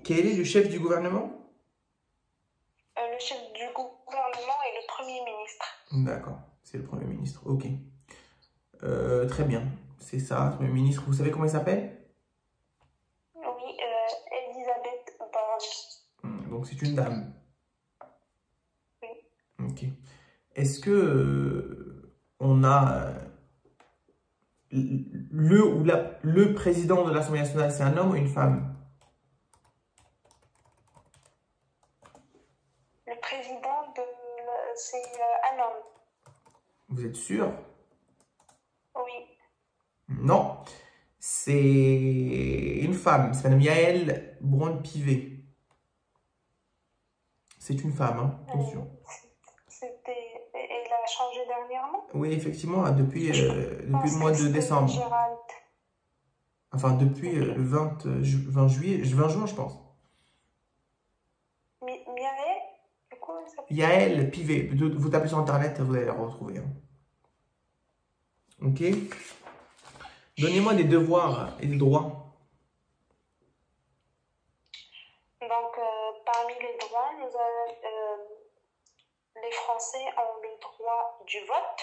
Quel est le chef du gouvernement? Le chef du gouvernement est le Premier ministre. D'accord, c'est le Premier ministre. Ok. Très bien. C'est ça, Premier ministre. Vous savez comment il s'appelle? Oui, Elisabeth Borne. Donc c'est une dame. Oui. Ok. Est-ce que on a le président de l'Assemblée nationale, c'est un homme ou une femme? Le président c'est un homme. Vous êtes sûr? Oui. Non. C'est une femme. C'est Madame Yaël Braun-Pivet. C'est une femme, hein. Attention. Elle a changé dernièrement? Oui, effectivement, depuis le mois de C'était décembre. Gérald. Enfin, depuis le 20 juillet, 20 juin, je pense. Miaël? Quoi ça s'appelle? Yaël Pivet. Vous tapez sur Internet, vous allez la retrouver, hein. Ok. Donnez-moi des devoirs et des droits. Donc, parmi les droits, les Français ont le droit du vote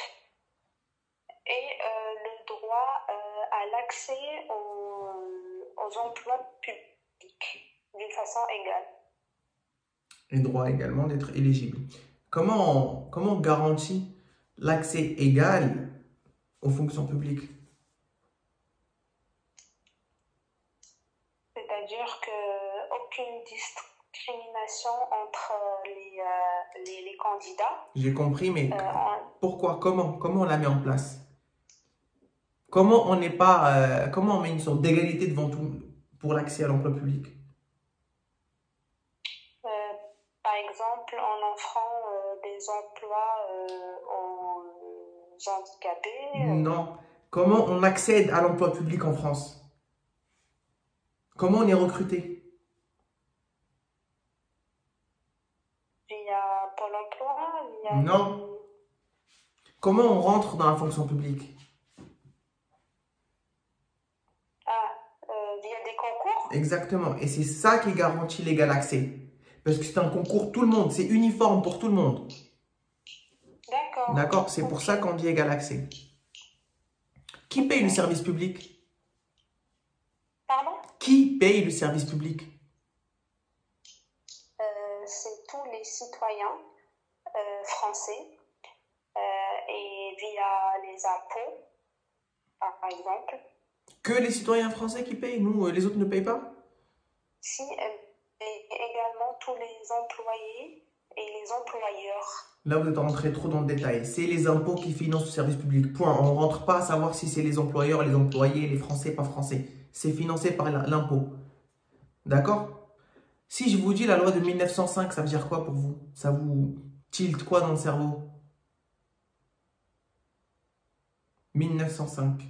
et le droit à l'accès aux emplois publics d'une façon égale. Les droits également d'être éligibles. Comment on garantit l'accès égal aux fonctions publiques? C'est-à-dire qu'aucune discrimination entre les candidats. J'ai compris, mais pourquoi? Comment on la met en place? Comment on met une sorte d'égalité devant tout pour l'accès à l'emploi public? Par exemple, en offrant des emplois aux handicapés. Non. Comment on accède à l'emploi public en France? Comment on est recruté? Via Pôle emploi, via... Non. Comment on rentre dans la fonction publique? Via des concours? Exactement. Et c'est ça qui garantit l'égal accès. Parce que c'est un concours, tout le monde, c'est uniforme pour tout le monde. D'accord. D'accord? C'est pour ça qu'on dit égal accès. Qui paye le service public? Pardon? Qui paye le service public? C'est tous les citoyens français et via les impôts, par exemple. Que les citoyens français qui payent? Nous, les autres ne payent pas? Si, et également tous les employés et les employeurs. Là, vous êtes rentré trop dans le détail. C'est les impôts qui financent le service public. Point. On ne rentre pas à savoir si c'est les employeurs, les employés, les Français, pas Français. C'est financé par l'impôt. D'accord? Si je vous dis la loi de 1905, ça veut dire quoi pour vous? Ça vous tilte quoi dans le cerveau? 1905.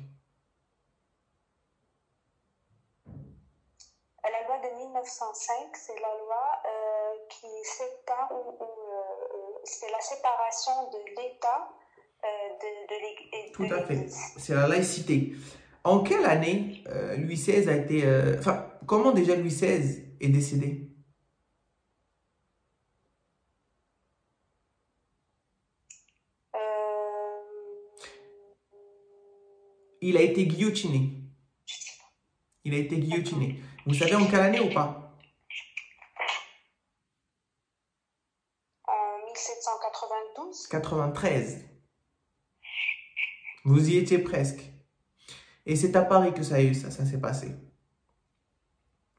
La loi de 1905, c'est la loi qui sépare, c'est la séparation de l'État Tout à fait. C'est la laïcité. En quelle année Louis XVI a été... Enfin, comment déjà Louis XVI est décédé? Il a été guillotiné. Il a été guillotiné. Vous savez en quelle année ou pas? En 1792. 93. Vous y étiez presque. Et c'est à Paris que ça s'est passé.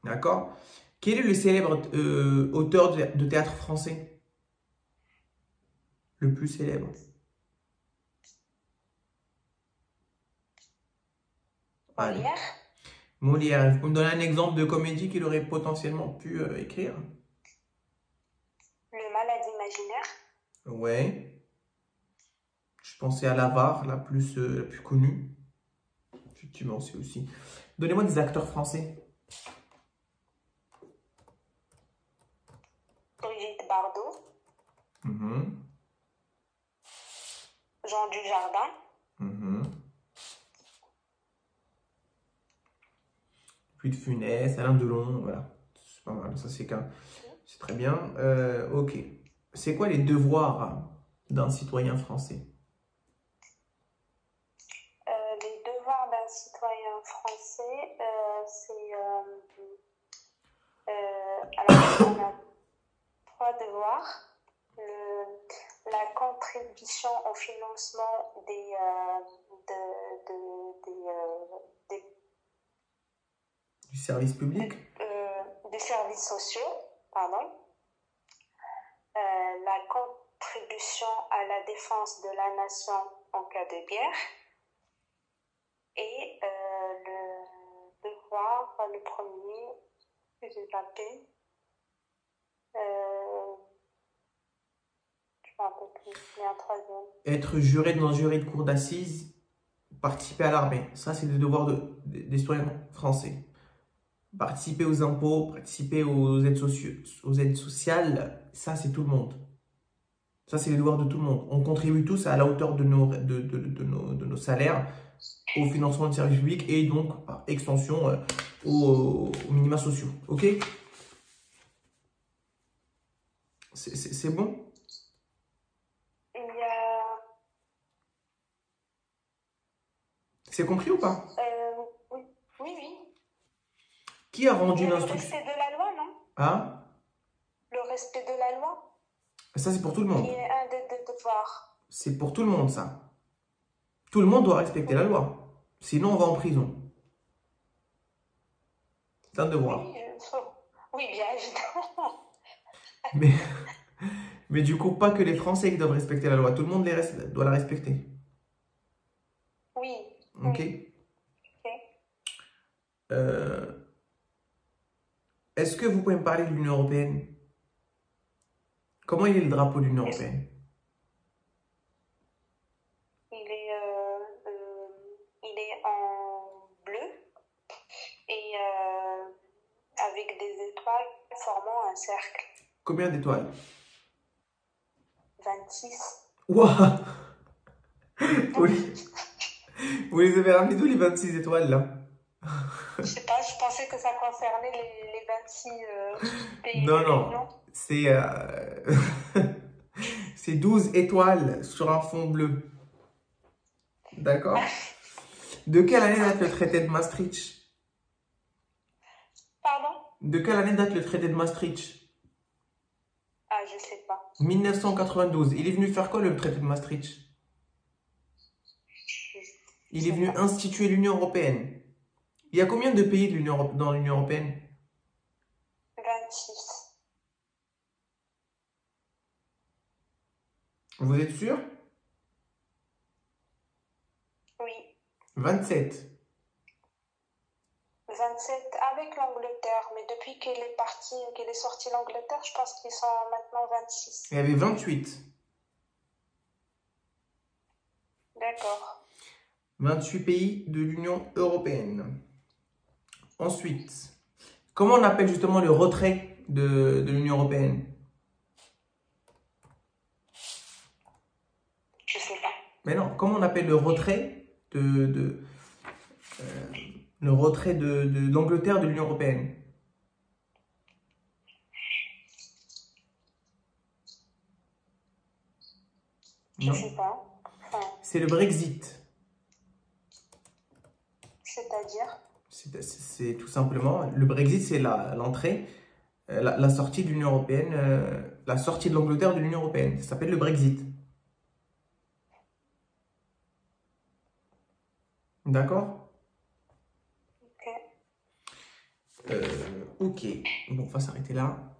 D'accord? Quel est le célèbre auteur de théâtre français? Le plus célèbre. Molière. Molière. Vous pouvez me donner un exemple de comédie qu'il aurait potentiellement pu écrire? Le Malade imaginaire. Ouais. Je pensais à l'Avare, la plus connue. Effectivement, c'est aussi. Donnez-moi des acteurs français. Brigitte Bardot. Jean Dujardin. Puis de Funès, Alain Delon, voilà. pas mal. Ça, c'est très bien. Ok. C'est quoi les devoirs d'un citoyen français? Les devoirs d'un citoyen français, c'est... alors, on a 3 devoirs. La contribution au financement des Du service public? des services sociaux, pardon. La contribution à la défense de la nation en cas de guerre. Et le devoir, le premier, que j'ai tapé, je ne me rappelle plus, mais un troisième. Être juré dans un jury de cour d'assises, participer à l'armée. Ça, c'est le devoir des citoyens français. Participer aux impôts, participer aux aides sociales, ça, c'est tout le monde. Ça, c'est les devoirs de tout le monde. On contribue tous à la hauteur de nos salaires au financement du service public et donc, par extension, aux minima sociaux. OK? C'est bon? C'est compris ou pas? Oui. Qui a rendu Le l'instruction? respect de la loi, non? Hein? Le respect de la loi, Ça, c'est pour tout le monde. qui est un des devoirs. C'est pour tout le monde, ça. Tout le monde doit respecter la loi. Sinon, on va en prison. C'est un devoir. Oui, bien évidemment. Mais du coup, pas que les Français qui doivent respecter la loi. Tout le monde doit la respecter. Oui. OK? Oui. Est-ce que vous pouvez me parler de l'Union européenne? Comment il est le drapeau de l'Union européenne? Il est en bleu et avec des étoiles formant un cercle. Combien d'étoiles? 26. Waouh! Vous les avez ramenés d'où les 26 étoiles là? Je sais pas, je pensais que ça concernait les 26 pays. Non. C'est 12 étoiles sur un fond bleu. D'accord? De quelle année date le traité de Maastricht? Pardon? De quelle année date le traité de Maastricht? Ah, je sais pas. 1992. Il est venu faire quoi le traité de Maastricht? Il est venu instituer l'Union européenne. Il y a combien de pays dans l'Union européenne? 26. Vous êtes sûr? Oui. 27. 27 avec l'Angleterre, mais depuis qu'elle est sortie l'Angleterre, je pense qu'ils sont maintenant 26. Il y avait 28. D'accord. 28 pays de l'Union européenne. Ensuite, comment on appelle justement le retrait de l'Union européenne? Je sais pas. Mais non, comment on appelle le retrait de l'Angleterre de l'Union européenne? Je sais pas. C'est le Brexit. C'est-à-dire? C'est tout simplement, le Brexit, c'est l'entrée, la sortie de l'Union européenne, la sortie de l'Angleterre de l'Union européenne. Ça s'appelle le Brexit. D'accord? Ok. Ok. Bon, on va s'arrêter là.